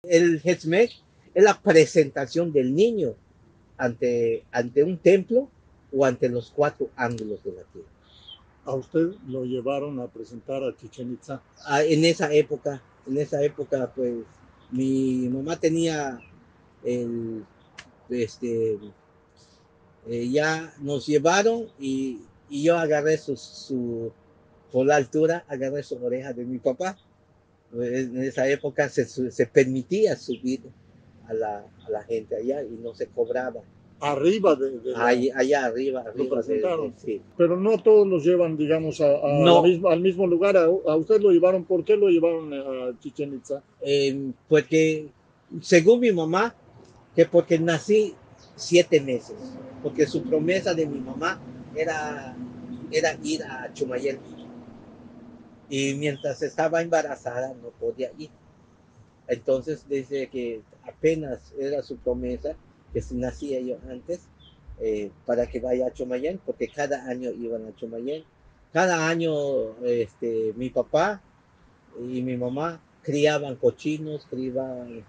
El Hetzmech es la presentación del niño ante un templo o ante los cuatro ángulos de la tierra. A usted lo llevaron a presentar a Chichén Itzá. En esa época, pues, mi mamá tenía el, ya nos llevaron y yo agarré por la altura, agarré su oreja de mi papá. En esa época se permitía subir a la gente allá y no se cobraba. Arriba allá arriba, lo presentaron. sí. Pero no todos los llevan, digamos, No. al mismo lugar. A usted lo llevaron. ¿Por qué lo llevaron a Chichén Itzá? Porque, según mi mamá, que porque nací 7 meses, porque su promesa de mi mamá era ir a Chumayel. Y mientras estaba embarazada no podía ir. Entonces, desde que apenas era su promesa, que si nacía yo antes, para que vaya a Chumayel, porque cada año iban a Chumayel. Cada año mi papá y mi mamá criaban cochinos, criaban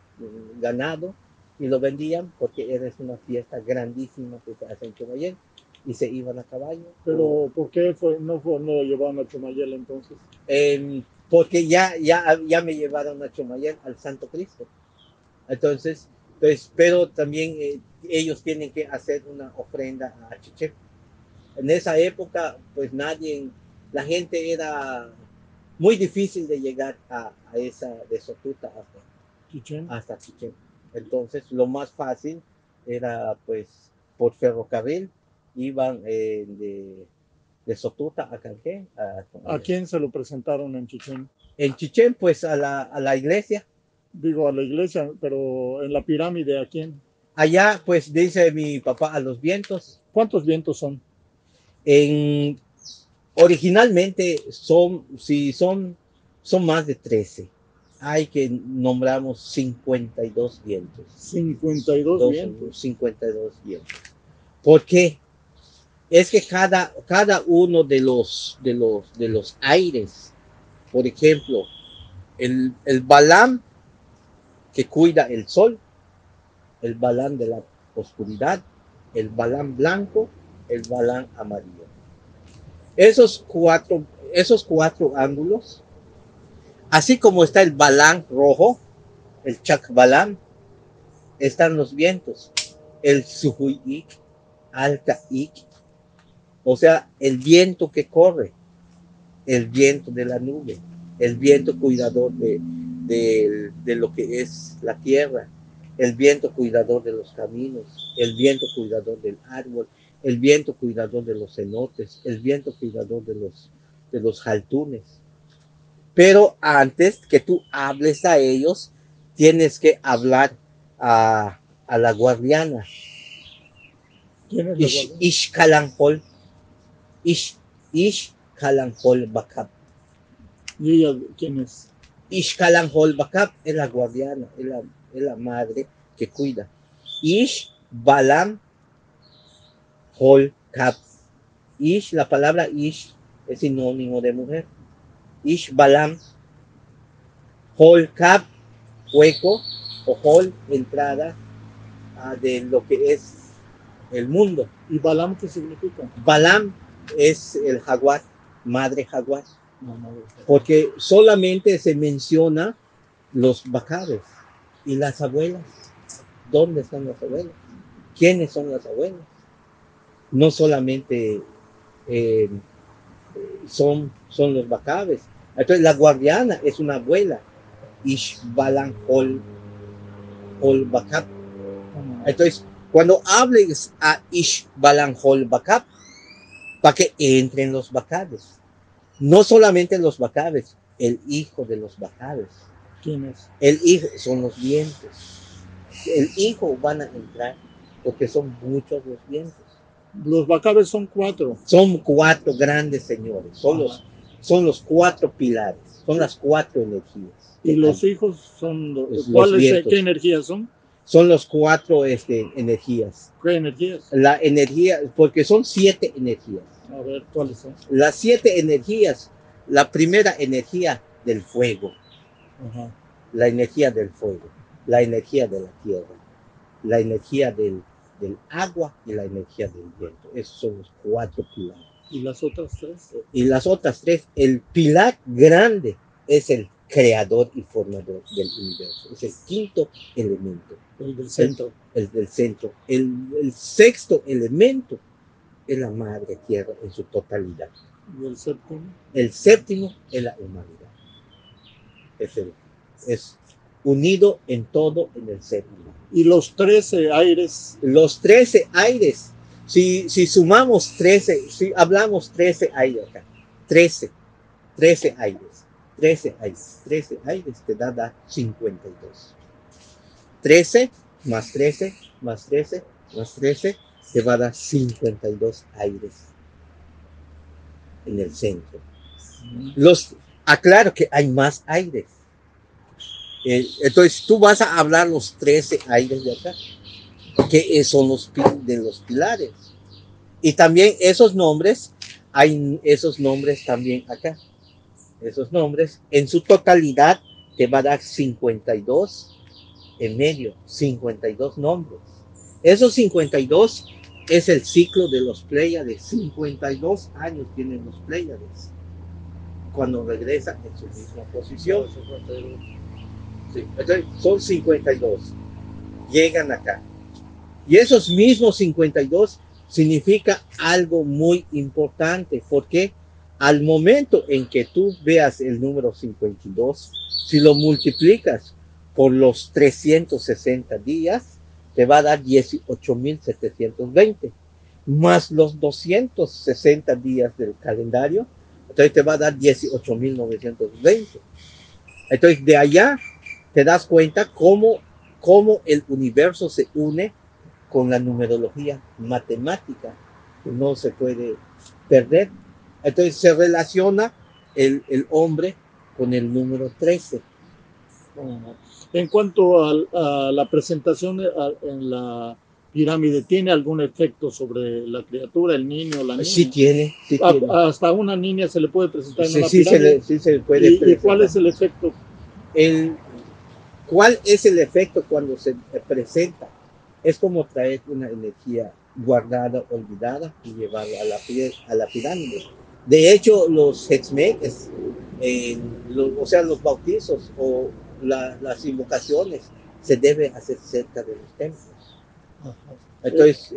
ganado y lo vendían porque era una fiesta grandísima que se hace en Chumayel y se iban a caballo. Pero ¿por qué no lo llevaron a Chumayel entonces? Porque ya me llevaron a Chumayel al Santo Cristo. Entonces, pero también ellos tienen que hacer una ofrenda a Chichén. En esa época, pues la gente era muy difícil de llegar a esa de Sotuta hasta Chichén. Entonces, lo más fácil era, pues, por ferrocarril, iban de Sotuta a Canqué. ¿A quién se lo presentaron en Chichén? En Chichén, pues, a la iglesia. Digo, a la iglesia, pero en la pirámide, ¿a quién? Allá, pues, dice mi papá, a los vientos. ¿Cuántos vientos son? Originalmente son más de 13. Hay que nombramos 52 vientos. 52 vientos. 52 vientos. ¿Por qué? Es que cada uno de los aires, por ejemplo, el Balam que cuida el sol, el Balam de la oscuridad, el Balam blanco, el Balam amarillo. Esos cuatro ángulos, así como está el Balam rojo, el Chak Balam, están los vientos, el Suhuik, Altaik, o sea, el viento que corre, el viento de la nube, el viento cuidador de lo que es la tierra, el viento cuidador de los caminos, el viento cuidador del árbol, el viento cuidador de los cenotes, el viento cuidador de los jaltunes. Pero antes que tú hables a ellos, tienes que hablar a la guardiana. ¿Quién es la guardiana? Ishkalanjol. Ishkalanjol Bakab. ¿Y ella quién es? Ishkalanjol Bakab es la guardiana, es la madre que cuida. Ish Balam Hol Kab. Ish, la palabra Ish es sinónimo de mujer. Ish Balam Hol Kab, hueco, o Hol, entrada de lo que es el mundo. ¿Y Balam qué significa? Balam es el jaguar, madre jaguar. Porque solamente se menciona los bacares y las abuelas. ¿Dónde están las abuelas? ¿Quiénes son las abuelas? No solamente son los bacares. Entonces la guardiana es una abuela. Ish Balam Hol Bakab. Entonces, cuando hables a Ish Balam Hol Bakab, para que entren los bacabes. No solamente los bacabes, el hijo de los bacabes. ¿Quién es? El hijo son los vientos. El hijo van a entrar porque son muchos los vientos. Los bacabes son 4. Son 4 grandes señores. Son los 4 pilares. Son las 4 energías. ¿Y los hijos son qué energías son? Son los 4 energías. ¿Qué energías? La energía, porque son 7 energías. A ver, ¿cuáles son? Las 7 energías. La primera energía del fuego. Ajá. La energía del fuego. la energía de la tierra, la energía del agua y la energía del viento. Esos son los 4 pilares. ¿Y las otras 3? Y las otras 3, el pilar grande es el creador y formador del universo. Es el 5º elemento. El del centro. El del centro. El 6º elemento es la madre tierra en su totalidad. ¿Y el 7º? El 7º es la humanidad. Es unido en todo en el 7º. ¿Y los 13 aires? Los 13 aires, si sumamos 13, si hablamos 13 aires acá, 13 aires, 13 aires te da 52. 13 más 13 más 13 más 13 te va a dar 52 aires en el centro. Aclaro que hay más aires. Entonces tú vas a hablar los 13 aires de acá, que son los pilares. Y también esos nombres, hay esos nombres también acá. Esos nombres en su totalidad te va a dar 52 en medio, 52 nombres. Esos 52 es el ciclo de los Pléyades. 52 años tienen los Pléyades cuando regresan en su misma posición. Sí, entonces son 52. Llegan acá. Y esos mismos 52 significa algo muy importante, porque al momento en que tú veas el número 52, si lo multiplicas por los 360 días, te va a dar 18.720, más los 260 días del calendario, entonces te va a dar 18.920. Entonces de allá te das cuenta cómo el universo se une con la numerología matemática, que no se puede perder. Entonces se relaciona el hombre con el número 13. En cuanto a la presentación en la pirámide, ¿tiene algún efecto sobre la criatura, el niño, la niña? Sí tiene. Hasta una niña se le puede presentar en una pirámide. Sí se puede presentar. ¿Y cuál es el efecto? ¿Cuál es el efecto cuando se presenta? Es como traer una energía guardada, olvidada y llevarla a la pirámide. De hecho, los hetzmeques, o sea, los bautizos o las invocaciones se deben hacer cerca de los templos. Entonces,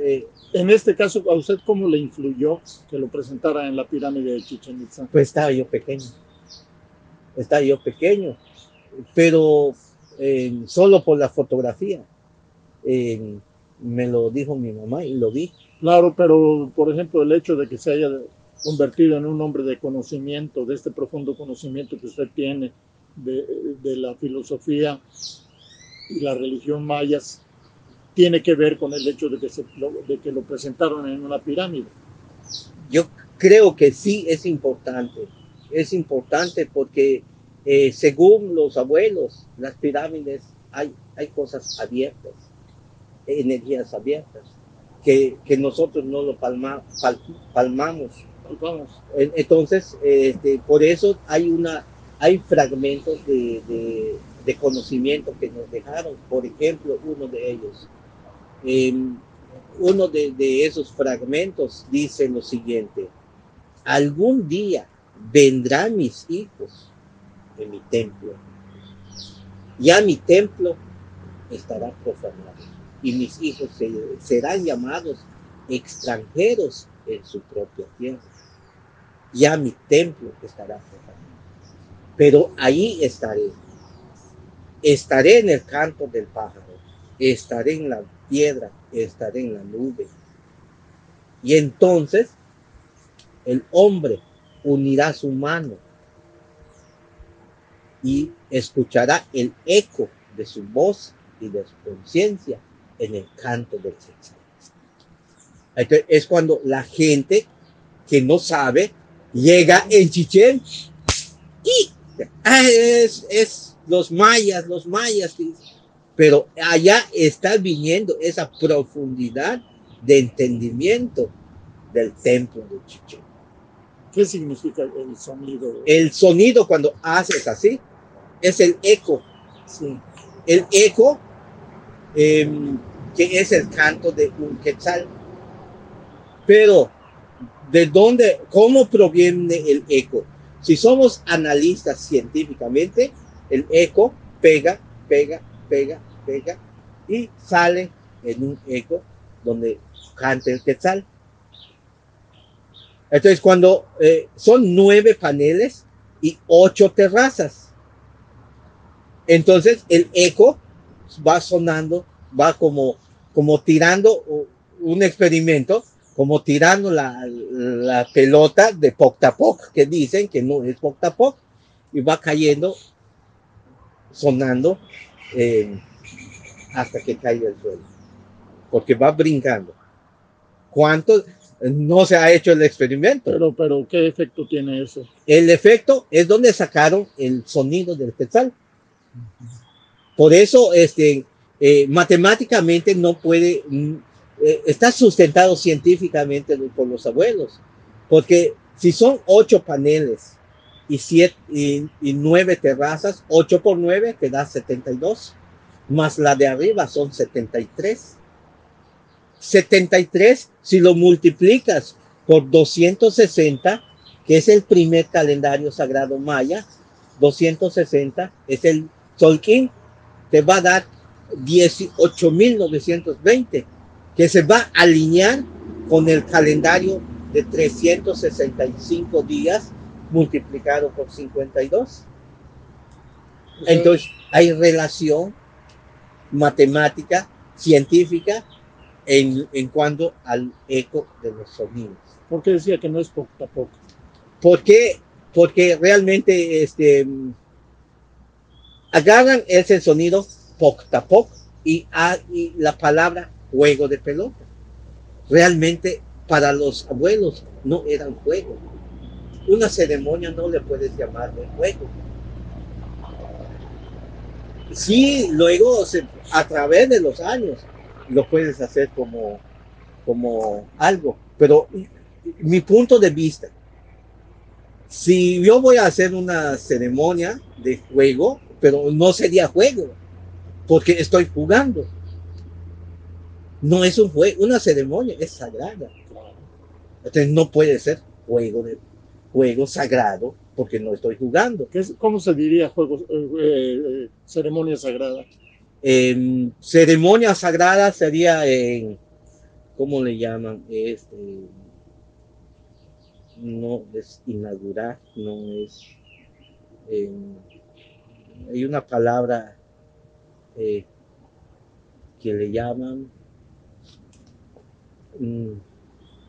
en este caso, ¿a usted cómo le influyó que lo presentara en la pirámide de Chichén Itzá? Pues estaba yo pequeño, pero solo por la fotografía. Me lo dijo mi mamá y lo vi. Claro, pero por ejemplo el hecho de que se haya convertido en un hombre de conocimiento, de este profundo conocimiento que usted tiene de la filosofía y la religión mayas, tiene que ver con el hecho de que lo presentaron en una pirámide. Yo creo que sí es importante porque según los abuelos, las pirámides hay cosas abiertas, energías abiertas, que nosotros no lo palmamos. Entonces, por eso hay fragmentos de conocimiento que nos dejaron. Por ejemplo, uno de ellos, uno de esos fragmentos dice lo siguiente: algún día vendrán mis hijos en mi templo, ya mi templo estará profanado y mis hijos serán llamados extranjeros en su propia tierra. Ya mi templo estará profanado, pero ahí estaré en el canto del pájaro, estaré en la piedra, estaré en la nube. Y entonces el hombre unirá su mano y escuchará el eco de su voz y de su conciencia en el canto del Chichén. Entonces es cuando la gente que no sabe llega en Chichén y es los mayas, pero allá está viniendo esa profundidad de entendimiento del templo de Chichén. ¿Qué significa el sonido? El sonido cuando haces así es el eco. Sí. el eco, que es el canto de un quetzal. Pero, ¿de dónde, cómo proviene el eco? Si somos analistas científicamente, el eco pega, pega, pega, pega y sale en un eco donde canta el quetzal. Entonces, cuando son 9 paneles y 8 terrazas, entonces el eco va sonando, va como tirando un experimento, como tirando la pelota de Poctapoc, que dicen que no es Poctapoc, y va cayendo, sonando, hasta que caiga el suelo, porque va brincando. ¿Cuántos? No se ha hecho el experimento. Pero ¿qué efecto tiene eso? El efecto es donde sacaron el sonido del quetzal. Por eso, matemáticamente no puede, está sustentado científicamente por los abuelos, porque si son 8 paneles y 9 terrazas, 8 por 9 te da 72, más la de arriba son 73. 73, si lo multiplicas por 260, que es el primer calendario sagrado maya, 260 es el Tzolk'in, te va a dar 18.920, que se va a alinear con el calendario de 365 días multiplicado por 52. Entonces, hay relación matemática, científica, en cuanto al eco de los sonidos. ¿Por qué decía que no es Poctapoc? Porque realmente agarran ese sonido Poctapoc y la palabra juego de pelota. Realmente para los abuelos no era un juego. Una ceremonia no le puedes llamar de juego. Sí, luego a través de los años lo puedes hacer como algo, pero mi punto de vista, si yo voy a hacer una ceremonia de juego, pero no sería juego, porque estoy jugando. No es un juego, una ceremonia es sagrada. Entonces no puede ser juego sagrado porque no estoy jugando. ¿Cómo se diría ceremonia sagrada? Ceremonia sagrada sería ¿cómo le llaman? No es inaugurar, no es. Hay una palabra que le llaman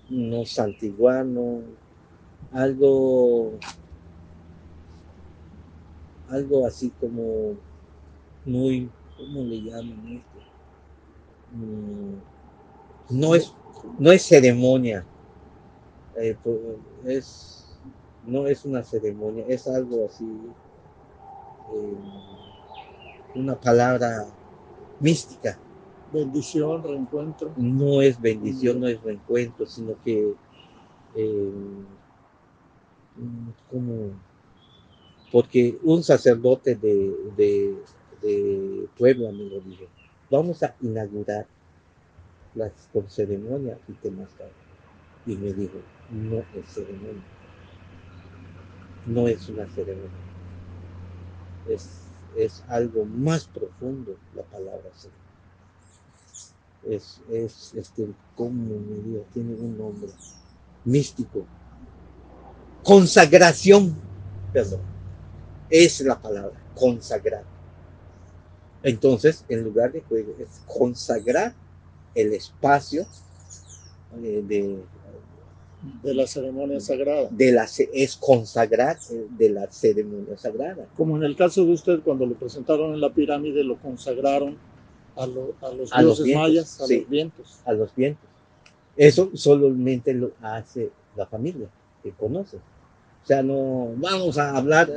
no santiguar, no, algo así como muy, ¿cómo le llaman esto? No es ceremonia, no es una ceremonia, es algo así, una palabra mística. Bendición, reencuentro. No es bendición, no es reencuentro, sino que como, porque un sacerdote de Puebla me lo dijo, vamos a inaugurar con ceremonia y temazcal. Y me dijo, no es ceremonia, no es una ceremonia, es algo más profundo la palabra ceremonia. ¿Cómo me digo? Tiene un nombre místico. Consagración, perdón, es la palabra, consagrar. Entonces, en lugar de juego, es consagrar el espacio de la ceremonia sagrada. Es consagrar de la ceremonia sagrada. Como en el caso de usted, cuando lo presentaron en la pirámide, lo consagraron a los dioses mayas, a los vientos. A los vientos. Eso solamente lo hace la familia que conoce. O sea, no vamos a hablar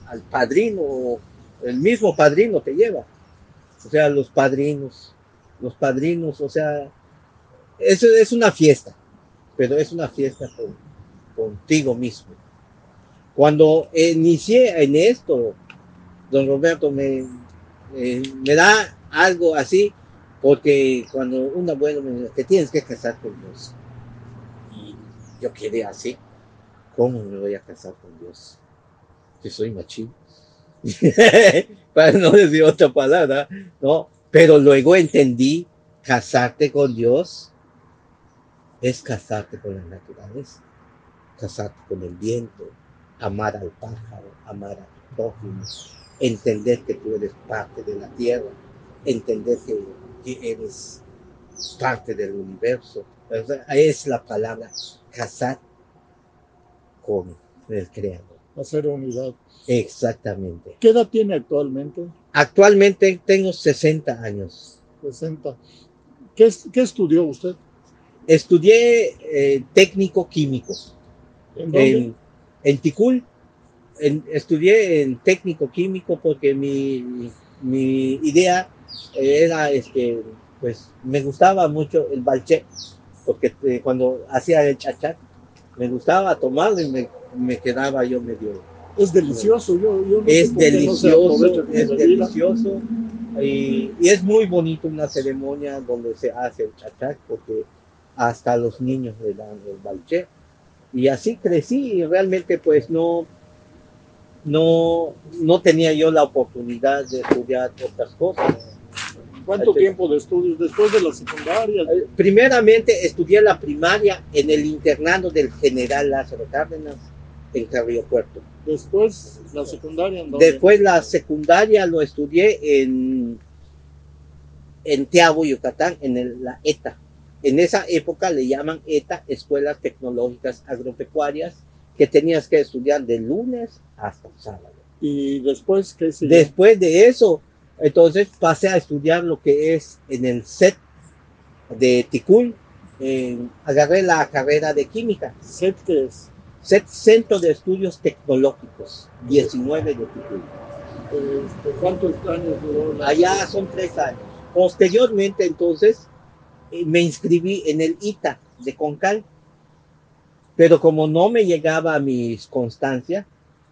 al padrino, el mismo padrino te lleva. O sea, los padrinos, o sea, eso es una fiesta, pero es una fiesta contigo mismo. Cuando inicié en esto, don Roberto, me da algo así, porque cuando un abuelo me dice, te tienes que casar con Dios. Y yo quedé así, ¿cómo me voy a casar con Dios? Que soy machín. Para no decir otra palabra, ¿no? Pero luego entendí, casarte con Dios es casarte con la naturaleza, casarte con el viento, amar al pájaro, amar a tu prójimo, entender que tú eres parte de la tierra, entender que eres parte del universo. Es la palabra casar con el Creador. Hacer unidad. Exactamente. ¿Qué edad tiene actualmente? Actualmente tengo 60 años. 60. ¿Qué estudió usted? Estudié técnico químico ¿En dónde? en Ticul. Estudié en técnico químico porque mi idea era, pues me gustaba mucho el balché, porque cuando hacía el chachá, me gustaba tomarlo y me quedaba yo medio. Es delicioso, yo no sé Es por qué no se delicioso, aprovecha como es bebida. delicioso. Y es muy bonito una ceremonia donde se hace el chachá, porque hasta los niños le dan el balché. Y así crecí y realmente pues no tenía yo la oportunidad de estudiar otras cosas. ¿Cuánto tiempo de estudios después de la secundaria? Primeramente estudié la primaria en el internado del General Lázaro Cárdenas en Carrillo Puerto. Después la secundaria, ¿en dónde? Después la secundaria lo estudié en Teabo, Yucatán, la ETA. En esa época le llaman ETA, Escuelas Tecnológicas Agropecuarias, que tenías que estudiar de lunes hasta sábado. ¿Y después qué se Después de eso, entonces pasé a estudiar lo que es en el CET de Ticul. Agarré la carrera de química. ¿CET qué es? CET, Centro de Estudios Tecnológicos, 19 de Ticul. ¿Cuántos años duró? Allá son 3 años. Posteriormente, entonces, me inscribí en el ITA de Concal, pero como no me llegaba a mis constancias,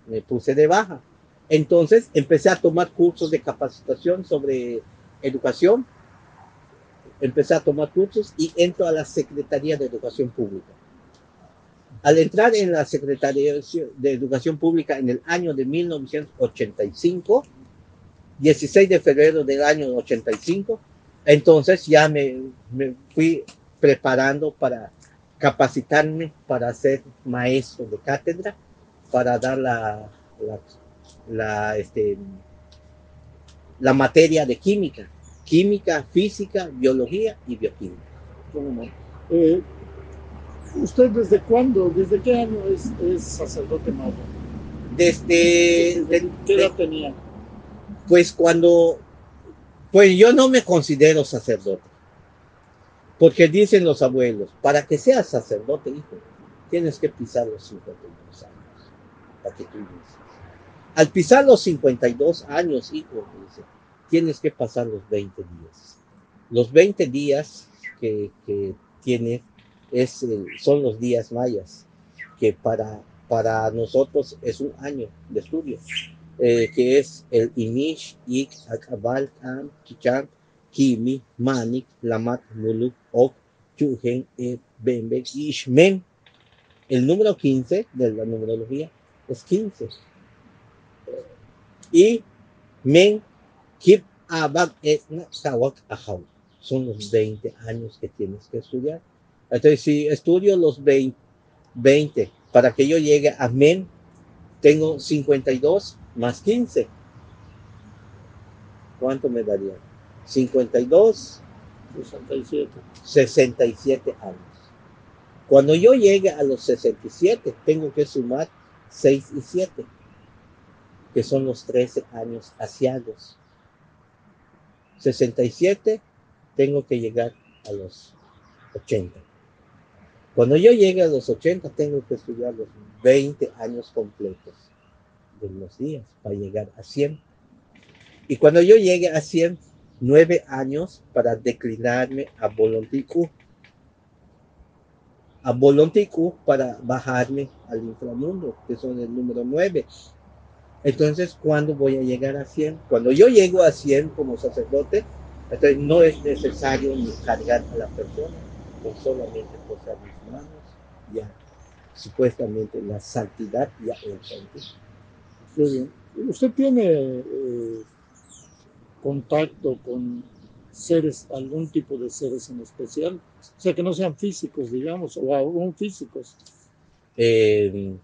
me puse de baja. Entonces empecé a tomar cursos de capacitación sobre educación, empecé a tomar cursos y entro a la Secretaría de Educación Pública. Al entrar en la Secretaría de Educación Pública en el año de 1985, 16 de febrero del año 85, entonces ya me fui preparando para capacitarme para ser maestro de cátedra, para dar la materia de química, física, biología y bioquímica. ¿Cómo no? ¿Usted desde cuándo, desde qué año es sacerdote mayor? ¿Qué edad tenía? Pues pues yo no me considero sacerdote, porque dicen los abuelos, para que seas sacerdote, hijo, tienes que pisar los 52 años, para que tú inicies. Al pisar los 52 años, hijo, dice, tienes que pasar los 20 días. Los 20 días que tiene son los días mayas, que para nosotros es un año de estudio, que es el Inish, Ik, Akabal, Am, Kichan, Kimi, Manik, Lamat, Muluk, Ok, Chugen, Bembe, Ishmen. El número 15 de la numerología es 15. Y Men, Kip, Abak, Etna, Sawak, Ahau. Son los 20 años que tienes que estudiar. Entonces, si estudio los 20 para que yo llegue a Men, tengo 52 más 15. ¿Cuánto me daría? 52, 67 años. Cuando yo llegue a los 67, tengo que sumar 6 y 7, que son los 13 años asiagos. 67, tengo que llegar a los 80. Cuando yo llegue a los 80, tengo que estudiar los 20 años completos de los días para llegar a 100. Y cuando yo llegue a 100, 9 años para declinarme a Bolonticu. A Bolonticu para bajarme al inframundo, que son el número 9. Entonces, ¿cuándo voy a llegar a 100? Cuando yo llego a 100 como sacerdote, entonces no es necesario ni cargar a la persona, con solamente posar mis manos, ya supuestamente la santidad ya entra en ti. Muy bien. ¿Usted tiene contacto con seres, algún tipo de seres en especial? O sea, que no sean físicos, digamos, o aún físicos. Eh,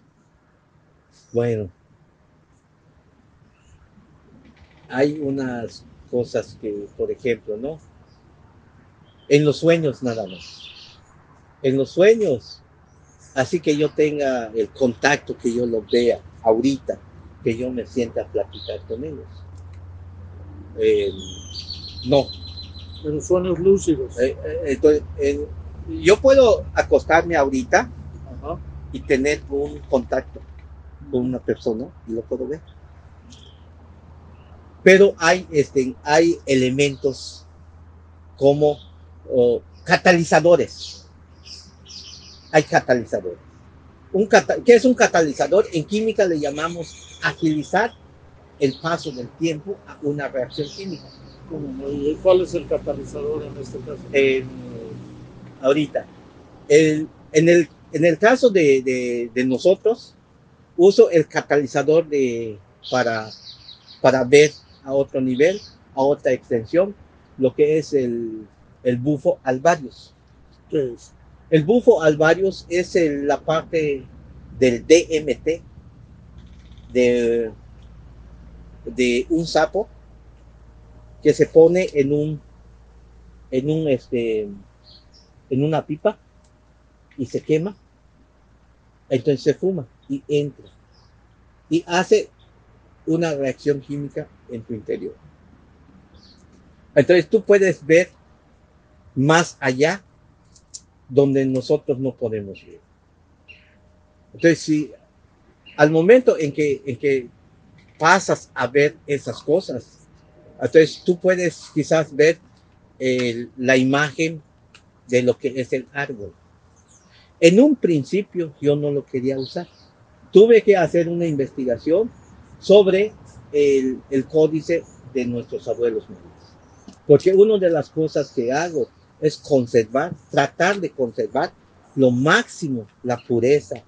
bueno, hay unas cosas que, por ejemplo, ¿no? En los sueños nada más. En los sueños, así que yo tenga el contacto, que yo lo vea ahorita, que yo me sienta a platicar con ellos. Eh, no. En los sueños lúcidos. Entonces, yo puedo acostarme ahorita Ajá. y tener un contacto con una persona y lo puedo ver. Pero hay elementos como catalizadores. Hay catalizadores. ¿Qué es un catalizador? En química le llamamos agilizar el paso del tiempo a una reacción química. ¿Y cuál es el catalizador en este caso? Ahorita, en el caso de nosotros, uso el catalizador para ver a otro nivel, a otra extensión, lo que es el bufo alvarius. ¿Qué es? El bufo alvarius es la parte del DMT de un sapo que se pone en un en una pipa y se quema, entonces se fuma y entra y hace una reacción química en tu interior. Entonces tú puedes ver más allá donde nosotros no podemos ver. Entonces, si al momento en que pasas a ver esas cosas, entonces tú puedes quizás ver la imagen de lo que es el árbol. En un principio yo no lo quería usar. Tuve que hacer una investigación sobre el códice de nuestros abuelos mayas. Porque una de las cosas que hago es conservar, tratar de conservar lo máximo la pureza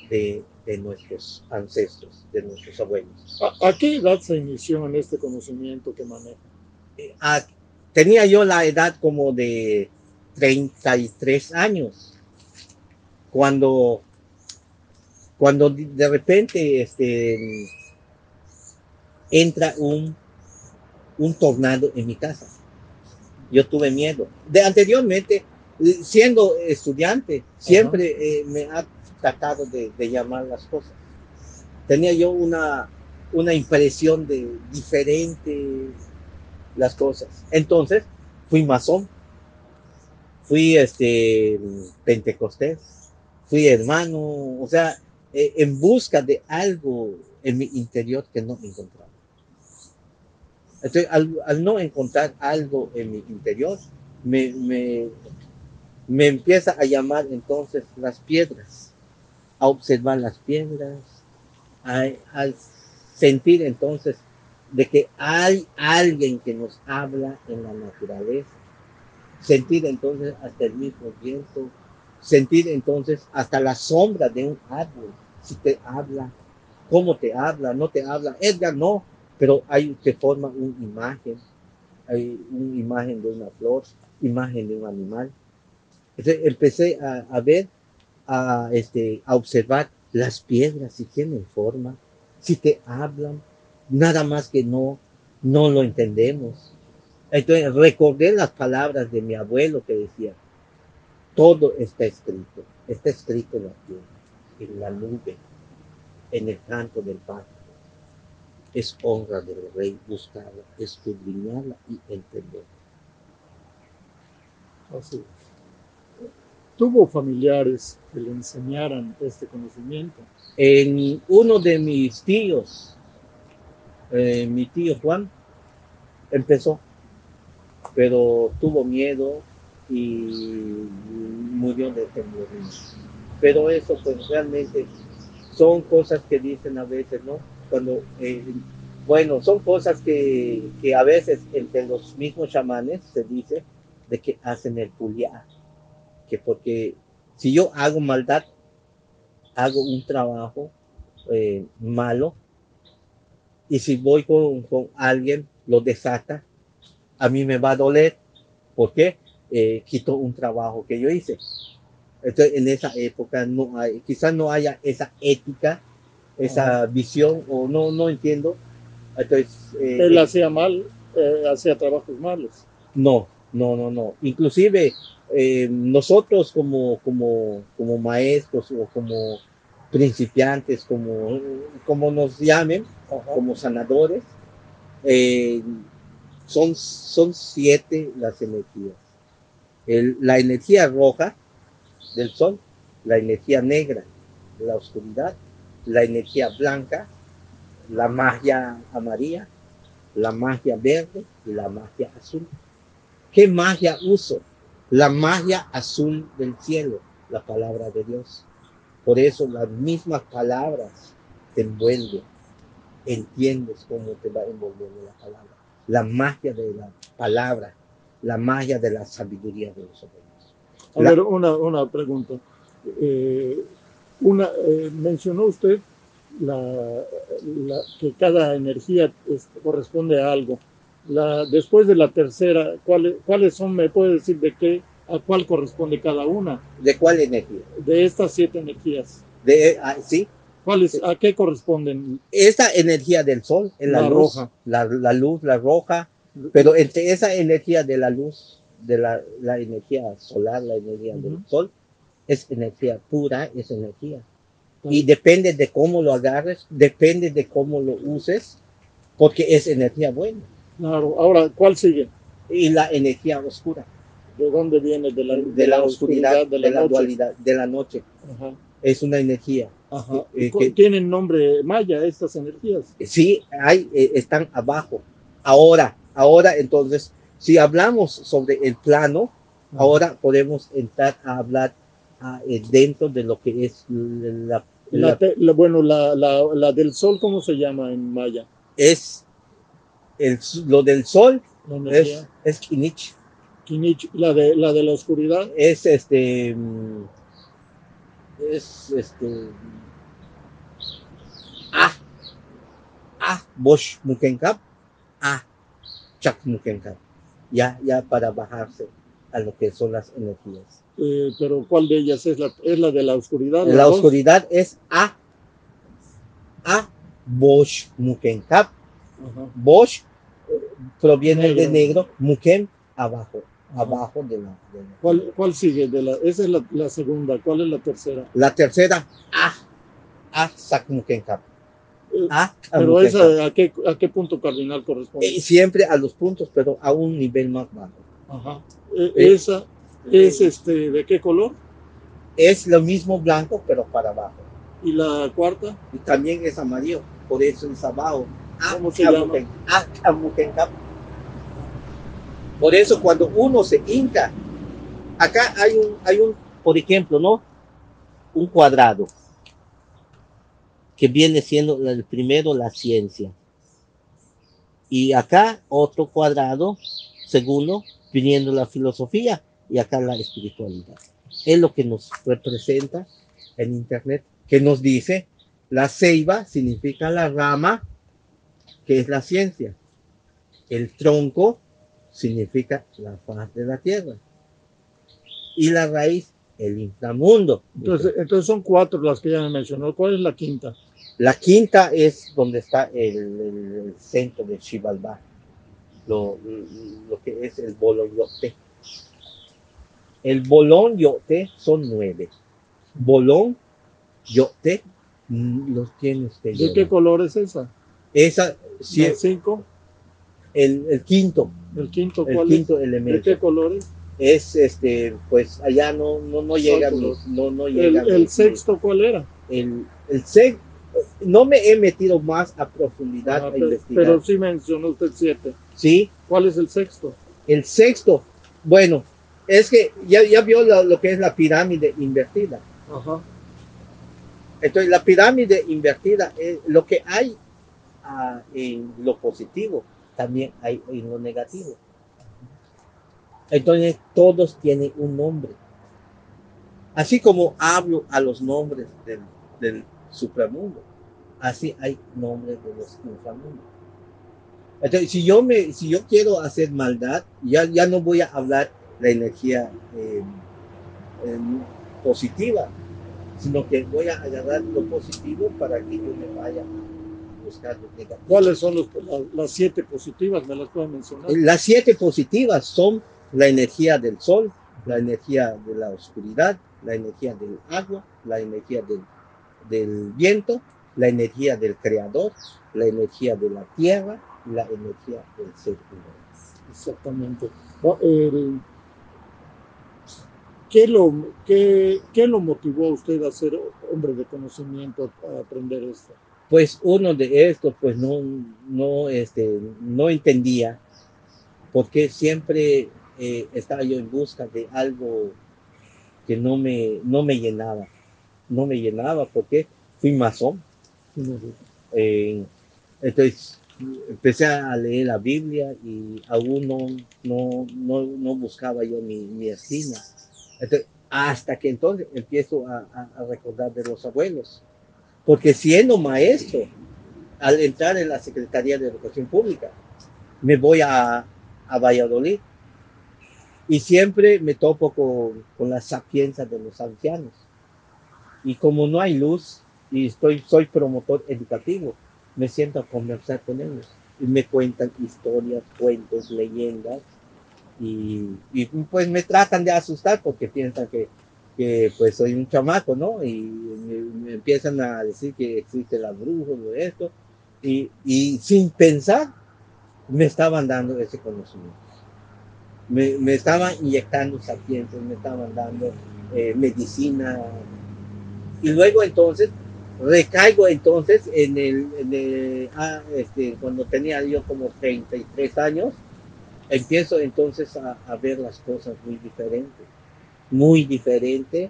de nuestros ancestros, de nuestros abuelos. ¿A qué edad se inició en este conocimiento que maneja? Ah, tenía yo la edad como de 33 años, cuando, cuando de repente entra un tornado en mi casa. Yo tuve miedo. Anteriormente, siendo estudiante, siempre me ha tratado de llamar las cosas. Tenía yo una impresión de diferente las cosas. Entonces, fui masón, fui pentecostés, fui hermano, o sea, en busca de algo en mi interior que no encontraba. Entonces, al no encontrar algo en mi interior, me, me, me empieza a llamar entonces las piedras, a observar las piedras, a sentir entonces de que hay alguien que nos habla en la naturaleza, sentir entonces hasta el mismo viento, sentir entonces hasta la sombra de un árbol, si te habla, cómo te habla, no te habla, Edgar no, pero hay que forma una imagen, hay una imagen de una flor, imagen de un animal. Entonces empecé a ver, a observar las piedras, si tienen forma, si te hablan, nada más que no lo entendemos. Entonces recordé las palabras de mi abuelo que decía, todo está escrito en la tierra, en la nube, en el canto del pájaro. Es honra del rey buscarla, escudriñarla y entenderla. Así es. ¿Tuvo familiares que le enseñaran este conocimiento? En uno de mis tíos, mi tío Juan, empezó, pero tuvo miedo y murió de temor. Pero eso pues realmente son cosas que dicen a veces, ¿no? bueno, son cosas que a veces entre los mismos chamanes se dice de que hacen el puliá, que porque si yo hago maldad, hago un trabajo malo, y si voy con alguien, lo desata, a mí me va a doler, porque quito un trabajo que yo hice. Entonces, en esa época quizás no haya esa ética, esa visión, o no entiendo. Entonces, él hacía mal, hacía trabajos malos. No. Inclusive nosotros como maestros o como principiantes, como nos llamen, como sanadores, son 7 las energías. La energía roja del sol, la energía negra de la oscuridad, la energía blanca, la magia amarilla, la magia verde y la magia azul. ¿Qué magia uso? La magia azul del cielo, la palabra de Dios. Por eso las mismas palabras te envuelven. Entiendes cómo te va envolviendo la palabra. La magia de la palabra, la magia de la sabiduría de los hombres. A ver, una pregunta. Mencionó usted que cada energía corresponde a algo. Después de la tercera, ¿cuáles son? ¿Me puede decir a cuál corresponde cada una? ¿De cuál energía? De estas 7 energías. Sí. ¿A qué corresponden? Esta energía del sol es la luz, roja. La luz, la roja, pero entre esa energía de la luz, de la energía solar, la energía del sol, es energía pura, es energía. Y depende de cómo lo agarres, depende de cómo lo uses, porque es energía buena. Claro. Ahora, ¿cuál sigue? Y la energía oscura. ¿De dónde viene? De la oscuridad, de la dualidad, de la noche. Ajá. Es una energía. Ajá. ¿Tienen nombre maya estas energías? Sí, están abajo. Ahora, entonces, si hablamos sobre el plano, ahora podemos entrar a hablar dentro de lo que es la del sol, ¿cómo se llama en maya? Es lo del sol, es Kinich. Kinich. La de la oscuridad es Bosch Mukenkap, Chak Mukenkap, ya para bajarse a lo que son las energías. Pero ¿cuál de ellas es la de la oscuridad? La oscuridad es Bosch Mukenkap. Bosch proviene de negro, Muken abajo de la. ¿Cuál sigue? Esa es la segunda. ¿Cuál es la tercera? La tercera, Sak Mukenkap. Pero esa, ¿a qué punto cardinal corresponde? Siempre a los puntos, pero a un nivel más bajo. Ajá. Esa es ¿de qué color? Es lo mismo blanco, pero para abajo. ¿Y la cuarta? Y también es amarillo, por eso es abajo. ¿Cómo se llama? Por eso cuando uno se hinca, acá hay un, por ejemplo, ¿no? Un cuadrado, que viene siendo el primero la ciencia. Y acá otro cuadrado, segundo, viniendo la filosofía, y acá la espiritualidad. Es lo que nos representa en internet, que nos dice, la ceiba significa la rama, que es la ciencia. El tronco significa la faz de la tierra. Y la raíz, el inframundo. Entonces son 4 las que ya me mencionó. ¿Cuál es la quinta? La quinta es donde está el centro de Xibalbá, lo que es el bolón yote. El bolón yote son 9. Bolón yote los tiene usted. ¿De qué color es esa? Esa, sí, ¿el 5? El quinto. ¿El quinto el cuál quinto es? elemento. ¿De qué colores? Es pues allá no llega no llega. ¿El sexto cuál era? El sexto, no me he metido más a profundidad a investigar. Pero sí mencionó usted 7. Sí. ¿Cuál es el sexto? El sexto, bueno, es que ya vio lo que es la pirámide invertida. Ajá. Entonces la pirámide invertida, lo que hay en lo positivo, también hay en lo negativo. Entonces todos tienen un nombre. Así como hablo a los nombres del supramundo, así hay nombres de los inframundos. Entonces, si yo quiero hacer maldad, ya no voy a hablar la energía positiva, sino que voy a agarrar lo positivo para que yo me vaya a buscar lo negativo. ¿Cuáles son las 7 positivas? ¿Me las pueden mencionar? Las 7 positivas son la energía del sol, la energía de la oscuridad, la energía del agua, la energía del viento, la energía del creador, la energía de la tierra y la energía del ser humano. Exactamente. ¿Qué lo motivó a usted a ser hombre de conocimiento, a aprender esto? Pues uno de estos, pues no entendía por qué siempre estaba yo en busca de algo que no me llenaba. No me llenaba porque fui masón. Entonces empecé a leer la Biblia y aún no buscaba yo mi esquina. Entonces, hasta que entonces empiezo a recordar de los abuelos. Porque siendo maestro, al entrar en la Secretaría de Educación Pública, me voy a Valladolid y siempre me topo con la sapiencia de los ancianos. Y como no hay luz y soy promotor educativo, me siento a conversar con ellos y me cuentan historias, cuentos, leyendas y pues me tratan de asustar porque piensan que pues soy un chamaco, ¿no? Y me empiezan a decir que existe la bruja o esto y sin pensar me estaban dando ese conocimiento. Me estaban inyectando sapiencias, me estaban dando medicina. Y luego entonces recaigo entonces cuando tenía yo como 33 años, empiezo entonces a ver las cosas muy diferente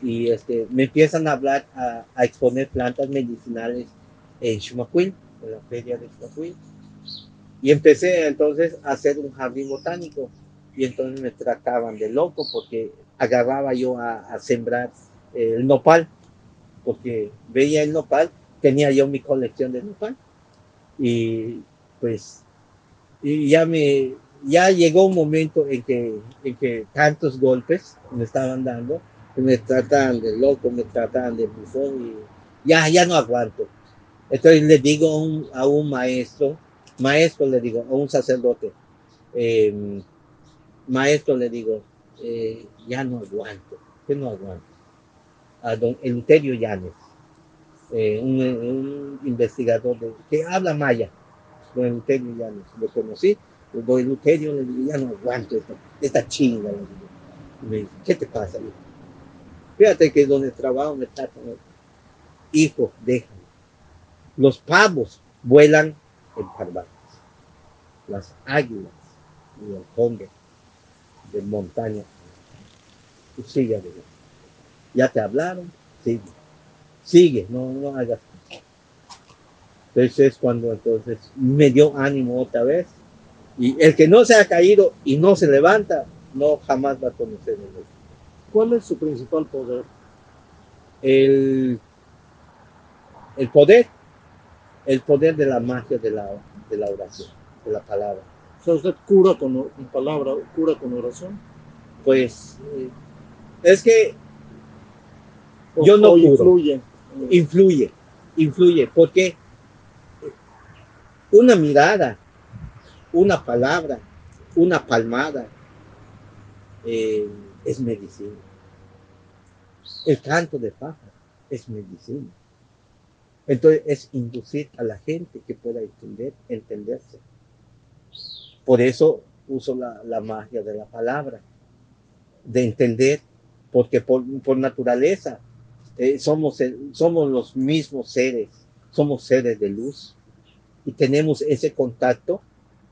y me empiezan a hablar, a exponer plantas medicinales en Xumacuil, en la feria de Xumacuil. Y empecé entonces a hacer un jardín botánico y entonces me trataban de loco porque agarraba yo a sembrar el nopal, porque veía el nopal, tenía yo mi colección de nopal y pues y ya llegó un momento en que tantos golpes me estaban dando, que me trataban de loco, me trataban de bufón y ya no aguanto. Entonces le digo a un maestro le digo, a un sacerdote, maestro le digo, ya no aguanto, que no aguanto. A don Eleuterio Llanes, un investigador que habla maya, don Eleuterio Llanes, lo conocí, don Eleuterio le digo, ya no aguanto esta chinga, le digo. Y me dice, ¿qué te pasa? Hijo? Fíjate que donde trabajo me tratan, hijo, déjame. Los pavos vuelan en parvadas, las águilas y el cóndor de montaña. Tú sigue adelante. Ya te hablaron, sigue, no hagas. Entonces es cuando entonces me dio ánimo otra vez. Y el que no se ha caído y no se levanta, no jamás va a conocer el Dios. ¿Cuál es su principal poder? El poder de la magia de la oración, de la palabra. O sea, usted cura con palabra, cura con oración. Pues es que yo no curo. Influye, porque una mirada, una palabra, una palmada es medicina. El canto de pájaro es medicina. Entonces es inducir a la gente que pueda entenderse. Por eso uso la magia de la palabra, de entender, porque por naturaleza somos los mismos seres, somos seres de luz y tenemos ese contacto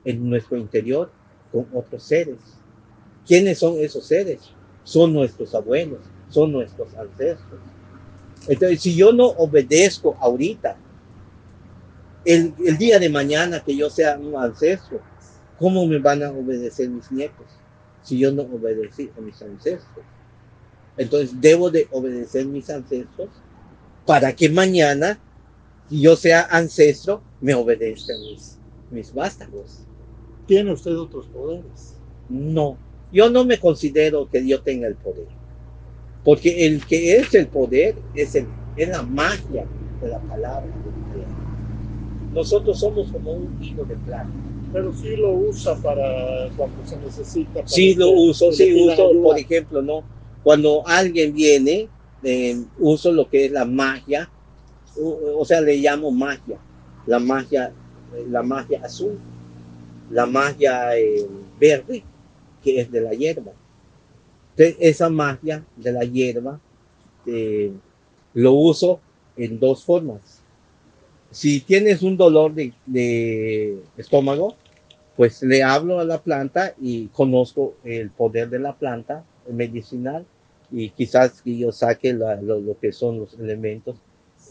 en nuestro interior con otros seres. ¿Quiénes son esos seres? Son nuestros abuelos, son nuestros ancestros. Entonces, si yo no obedezco ahorita, el día de mañana que yo sea un ancestro, ¿cómo me van a obedecer mis nietos si yo no obedecí a mis ancestros? Entonces debo de obedecer a mis ancestros para que mañana, si yo sea ancestro, me obedezcan mis vástagos. ¿Tiene usted otros poderes? No, yo no me considero que yo tenga el poder, porque el que es el poder es la magia de la palabra de Dios. Nosotros somos como un hilo de plata. Pero sí lo usa para cuando se necesita. Sí lo uso, sí uso, por ejemplo, ¿no? Cuando alguien viene, uso lo que es la magia, o sea, le llamo magia, la magia azul, la magia verde, que es de la hierba. Entonces, esa magia de la hierba lo uso en dos formas. Si tienes un dolor de estómago, pues le hablo a la planta y conozco el poder de la planta medicinal y quizás que yo saque lo que son los elementos,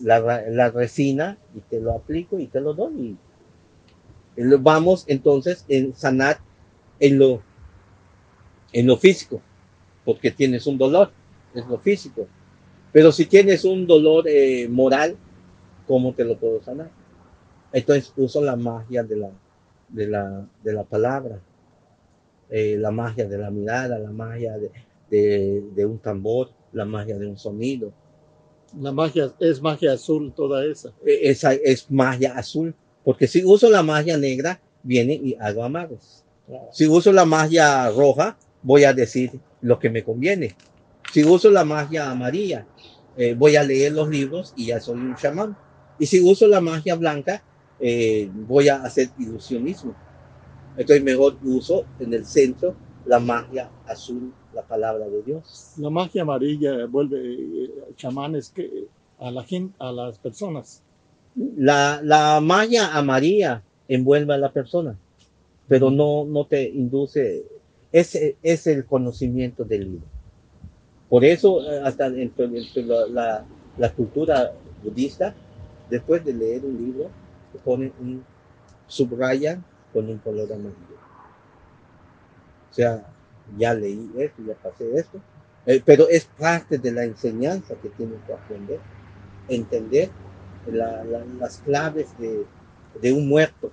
la resina y te lo aplico y te lo doy. Y vamos entonces en sanar en lo físico, porque tienes un dolor, es lo físico. Pero si tienes un dolor moral, ¿cómo te lo puedo sanar? Entonces uso la magia de la palabra, la magia de la mirada, la magia de un tambor, la magia de un sonido. La magia es magia azul, toda esa. Esa es magia azul, porque si uso la magia negra, viene y hago amarres. Si uso la magia roja, voy a decir lo que me conviene. Si uso la magia amarilla, voy a leer los libros y ya soy un chamán. Y si uso la magia blanca, voy a hacer ilusionismo. Entonces mejor uso en el centro la magia azul, la palabra de Dios. La magia amarilla vuelve chamanes que a la gente, a las personas. La magia amarilla envuelve a la persona, pero no te induce, es el conocimiento del libro. Por eso, hasta entre la cultura budista, después de leer un libro, ponen subrayan con un color amarillo. O sea, ya leí esto, ya pasé esto, pero es parte de la enseñanza que tienes que aprender, entender las claves de un muerto.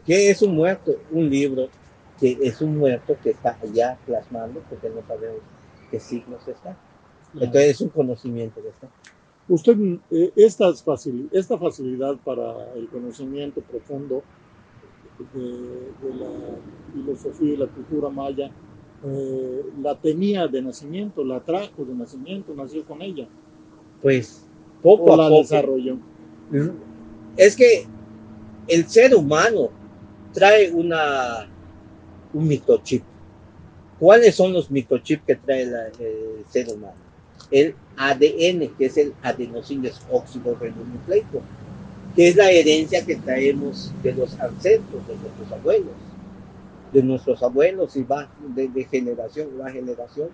¿Qué es un muerto? Un libro que es un muerto que está allá plasmando, porque no sabemos qué signos está. Entonces es un conocimiento que está. Usted, esta facilidad para el conocimiento profundo de la filosofía y la cultura maya, la tenía de nacimiento, la trajo de nacimiento, nació con ella. Pues poco o a la poco. Desarrolló. Es que el ser humano trae un microchip. ¿Cuáles son los microchips que trae el ser humano? El ADN, que es el adenosín desoxirribonucleico, que es la herencia que traemos de los ancestros, de nuestros abuelos y va de generación a generación.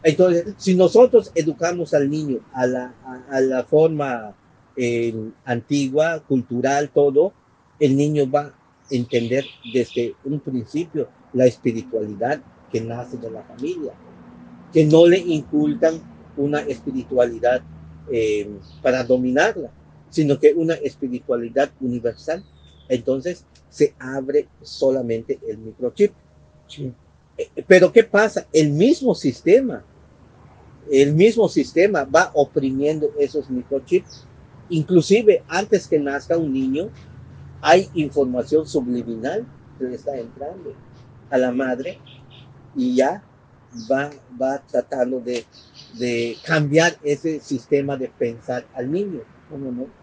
Entonces, si nosotros educamos al niño a la forma antigua, cultural, todo, el niño va a entender desde un principio la espiritualidad que nace de la familia, que no le inculcan una espiritualidad para dominarla, sino que una espiritualidad universal. Entonces se abre solamente el microchip. Sí. Pero ¿qué pasa? El mismo sistema va oprimiendo esos microchips. Inclusive antes que nazca un niño, hay información subliminal que le está entrando a la madre y ya va tratando de cambiar ese sistema de pensar al niño.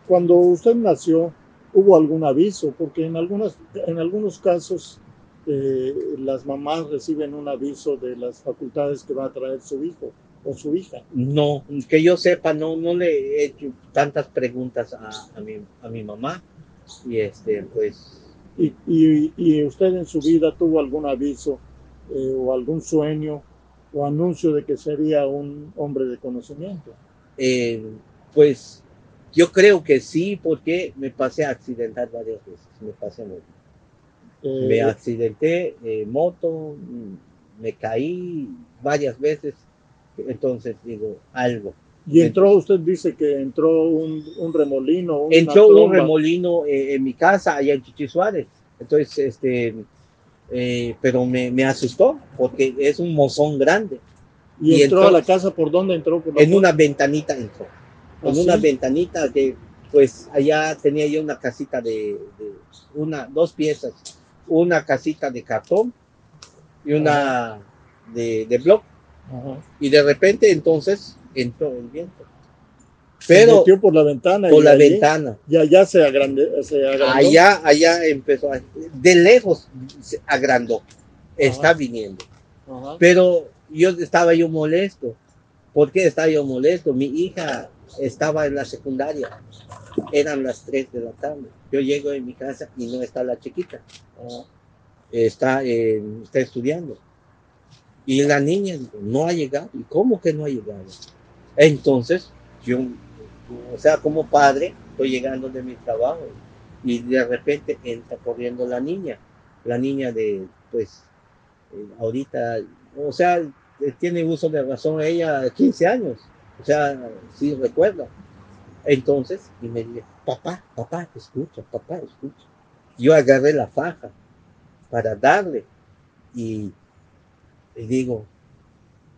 Cuando usted nació, ¿hubo algún aviso? Porque en algunos casos las mamás reciben un aviso de las facultades que va a traer su hijo o su hija. No, que yo sepa, no le he hecho tantas preguntas a mi mamá y pues... ¿Y usted en su vida tuvo algún aviso o algún sueño o anuncio de que sería un hombre de conocimiento? Pues Yo creo que sí, porque me pasé a accidentar varias veces. Me pasé muy Me Eh, accidenté moto, me caí varias veces. Entonces digo, algo. y entró, Entonces, usted dice que entró un remolino, una entró un tromba. remolino en mi casa, allá en Chichi Suárez. Entonces, pero me asustó porque es un mozón grande. Y Y entró a la entonces, casa, ¿por dónde entró? ¿Por la en una puerta? ventanita entró. En una Así. ventanita que, pues, allá tenía yo una casita dos piezas. Una casita de cartón y Ajá, una de block. ajá. Y de repente, entonces, entró el viento. Se Pero metió por la ventana por y la allí ventana. ya, ya se agrandó. Allá empezó, de lejos se agrandó, está Ajá, viniendo. ajá, Pero estaba yo molesto. ¿Por qué estaba yo molesto? Mi hija estaba en la secundaria, eran las 3 de la tarde. Yo llego en mi casa y no está la chiquita, ajá. está estudiando. Y la niña no ha llegado. ¿Y cómo que no ha llegado? Entonces, yo, o sea, como padre, estoy llegando de mi trabajo y de repente entra corriendo la niña de, pues, ahorita, o sea, tiene uso de razón ella 15 años, o sea, sí recuerda. Entonces, y me dice, papá, escucha, papá, escucha. Yo agarré la faja para darle y, y digo,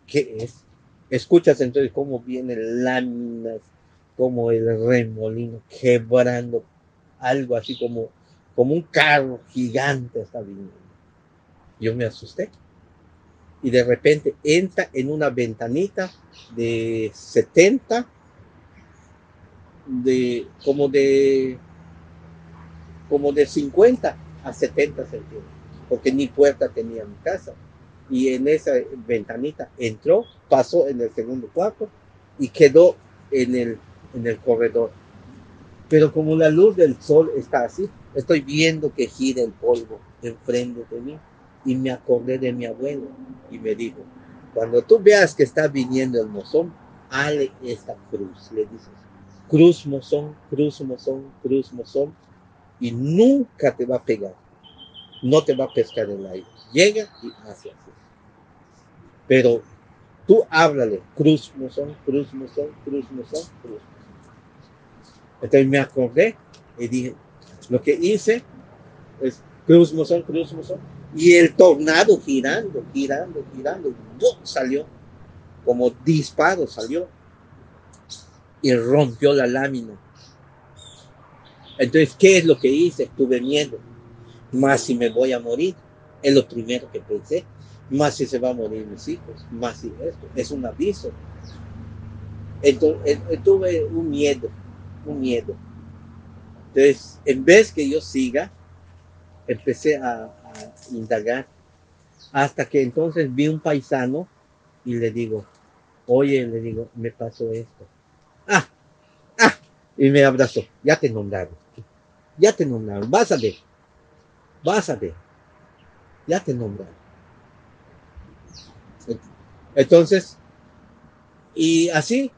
¿qué es? Escuchas entonces cómo vienen láminas, como el remolino quebrando, algo así como un carro gigante está viniendo. Yo me asusté y de repente entra en una ventanita de 70, como de 50 a 70 centímetros, porque ni puerta tenía mi casa. Y en esa ventanita entró, pasó en el segundo cuarto y quedó en el corredor. Pero como la luz del sol está así, estoy viendo que gira el polvo enfrente de mí. Y me acordé de mi abuelo y me dijo, cuando tú veas que está viniendo el mozón, hale esta cruz, le dices, cruz mozón, cruz mozón, cruz mozón, y nunca te va a pegar, no te va a pescar el aire. Llega y hace así. Pero tú háblale, cruz mozón, cruz mozón, cruz mozón, cruz mozón. Entonces me acordé y dije, lo que hice es cruz mozón, cruz mozón. Y el tornado girando, girando, girando, ¡bum! Salió, como disparo salió y rompió la lámina. Entonces, ¿qué es lo que hice? Tuve miedo. Más si me voy a morir, es lo primero que pensé. Más si se van a morir mis hijos, más si esto, es un aviso. Entonces, tuve un miedo, un miedo. Entonces, en vez que yo siga, empecé a indagar hasta que entonces vi un paisano y le digo, oye, le digo, me pasó esto. Ah, ah, y me abrazó, ya te nombraron, vas a ver, ya te nombraron. Entonces, y así,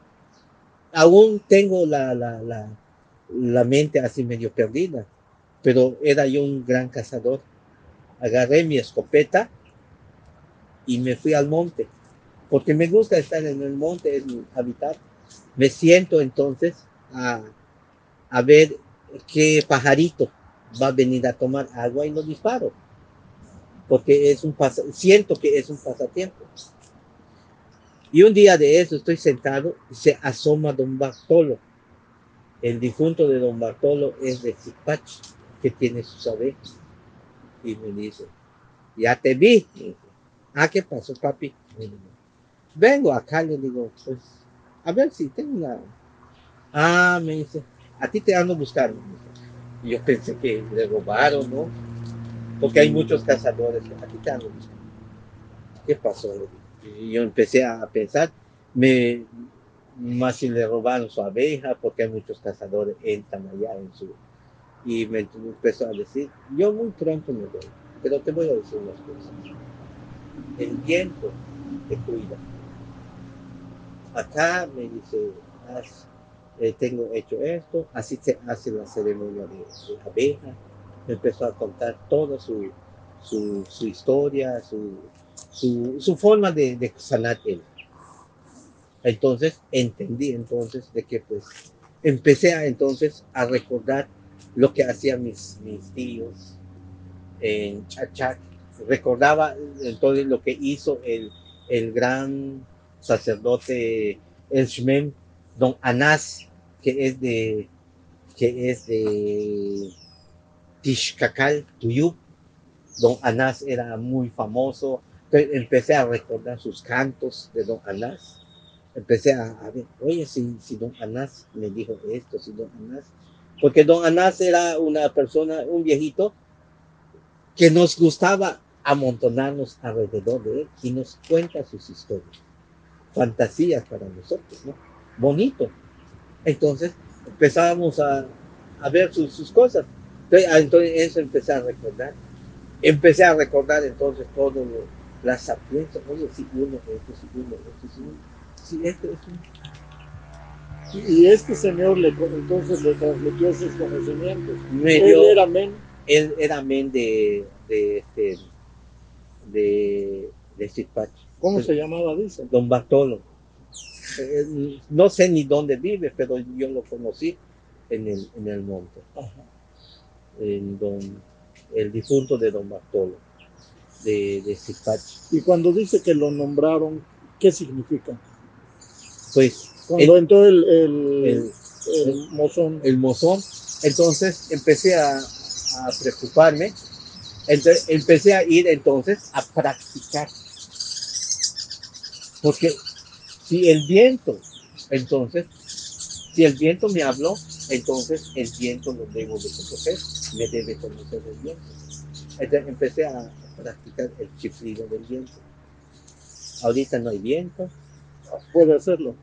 aún tengo la mente así medio perdida, pero era yo un gran cazador. Agarré mi escopeta y me fui al monte, porque me gusta estar en el monte, es mi hábitat. Me siento entonces a ver qué pajarito va a venir a tomar agua y lo disparo, porque siento que es un pasatiempo. Y un día de eso estoy sentado y se asoma don Bartolo. El difunto de don Bartolo es de Zipachi, que tiene sus abejas. Y me dice, ya te vi. Ah, ¿qué pasó, papi? Vengo acá, le digo, pues, a ver si tengo una... Ah, me dice, a ti te ando buscando. Y yo pensé que le robaron, ¿no? Porque hay muchos cazadores. A ti te ando buscando. ¿Qué pasó? Y yo empecé a pensar, me, más si le robaron su abeja, porque hay muchos cazadores entran allá en su... Y me empezó a decir, yo muy pronto me voy, pero te voy a decir unas cosas. El viento te cuida. Acá me dice, tengo hecho esto, así se hace la ceremonia de abeja. Empezó a contar toda su historia, su forma de sanar él. Entonces entendí entonces de que pues empecé entonces a recordar lo que hacían mis tíos en Chachac. Recordaba entonces lo que hizo el gran sacerdote el Shmem, don Anás, que es de Tishkacal, Tuyú. Don Anás era muy famoso. Entonces empecé a recordar sus cantos de Don Anás. Empecé a ver, oye, si Don Anás me dijo esto, si Don Anás. Porque Don Anás era una persona, un viejito, que nos gustaba amontonarnos alrededor de él y nos cuenta sus historias, fantasías para nosotros, ¿no? Bonito. Entonces empezábamos a ver sus cosas. Entonces eso empecé a recordar entonces todo la sapiencia. Oye, si uno, esto, si uno, esto, si uno, si esto es un... Y este señor entonces le transmitió esos conocimientos. Él era men. Él era men de Zipachi. ¿Cómo se llamaba, dice? Don Bartolo. No sé ni dónde vive, pero yo lo conocí en el monte. Ajá. El difunto de Don Bartolo, de Zipachi. Y cuando dice que lo nombraron, ¿qué significa? Pues cuando entró el mozón. El mozón. Entonces empecé a preocuparme. Entonces, empecé a ir entonces a practicar. Porque si el viento, entonces, si el viento me habló, entonces el viento lo debo de conocer, me debe conocer el viento. Entonces empecé a practicar el chiflido del viento. Ahorita no hay viento. Puede hacerlo.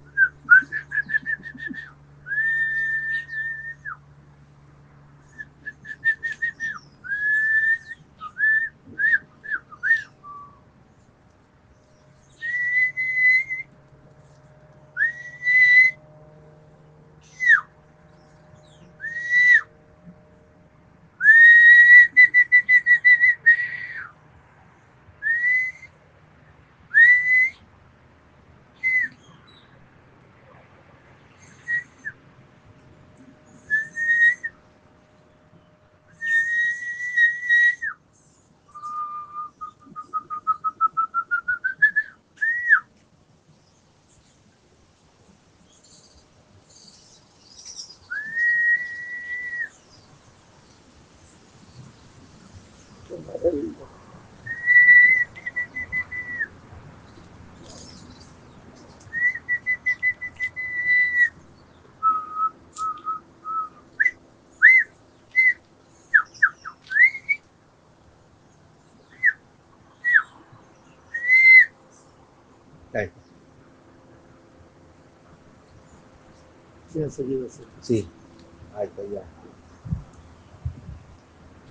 Sí, enseguida sí. Sí, ahí está ya.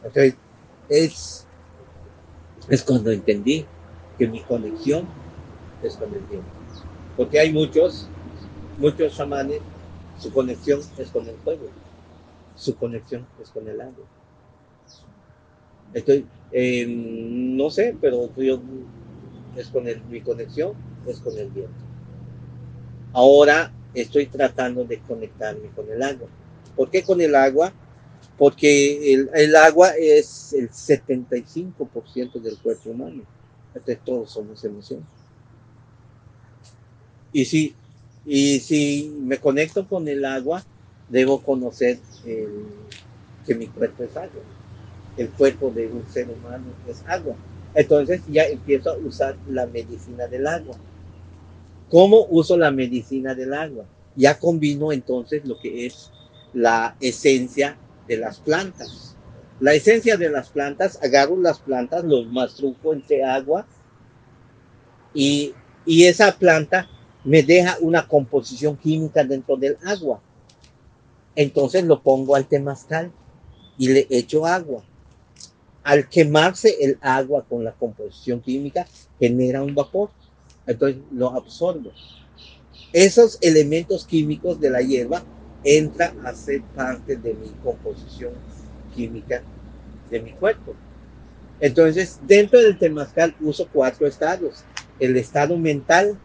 Entonces, es cuando entendí que mi conexión es con el viento. Porque hay muchos chamanes, su conexión es con el fuego, su conexión es con el agua. No sé, pero mi conexión es con el viento. Ahora estoy tratando de conectarme con el agua. ¿Por qué con el agua? Porque el agua es el 75% del cuerpo humano. Entonces todos somos emoción. Y si me conecto con el agua, debo conocer que mi cuerpo es agua. El cuerpo de un ser humano es agua. Entonces ya empiezo a usar la medicina del agua. ¿Cómo uso la medicina del agua? Ya combino entonces lo que es la esencia de las plantas. La esencia de las plantas, agarro las plantas, los mastruco entre agua y esa planta me deja una composición química dentro del agua. Entonces lo pongo al temazcal y le echo agua. Al quemarse el agua con la composición química, genera un vapor. Entonces lo absorbo. Esos elementos químicos de la hierba entra a ser parte de mi composición química de mi cuerpo. Entonces, dentro del temazcal uso 4 estados: el estado mental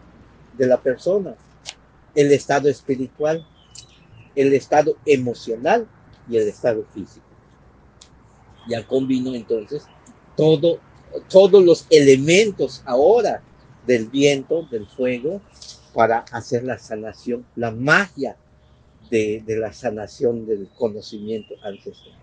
de la persona, el estado espiritual, el estado emocional y el estado físico. Ya combino entonces todos los elementos ahora del viento, del fuego, para hacer la sanación, la magia de la sanación del conocimiento ancestral.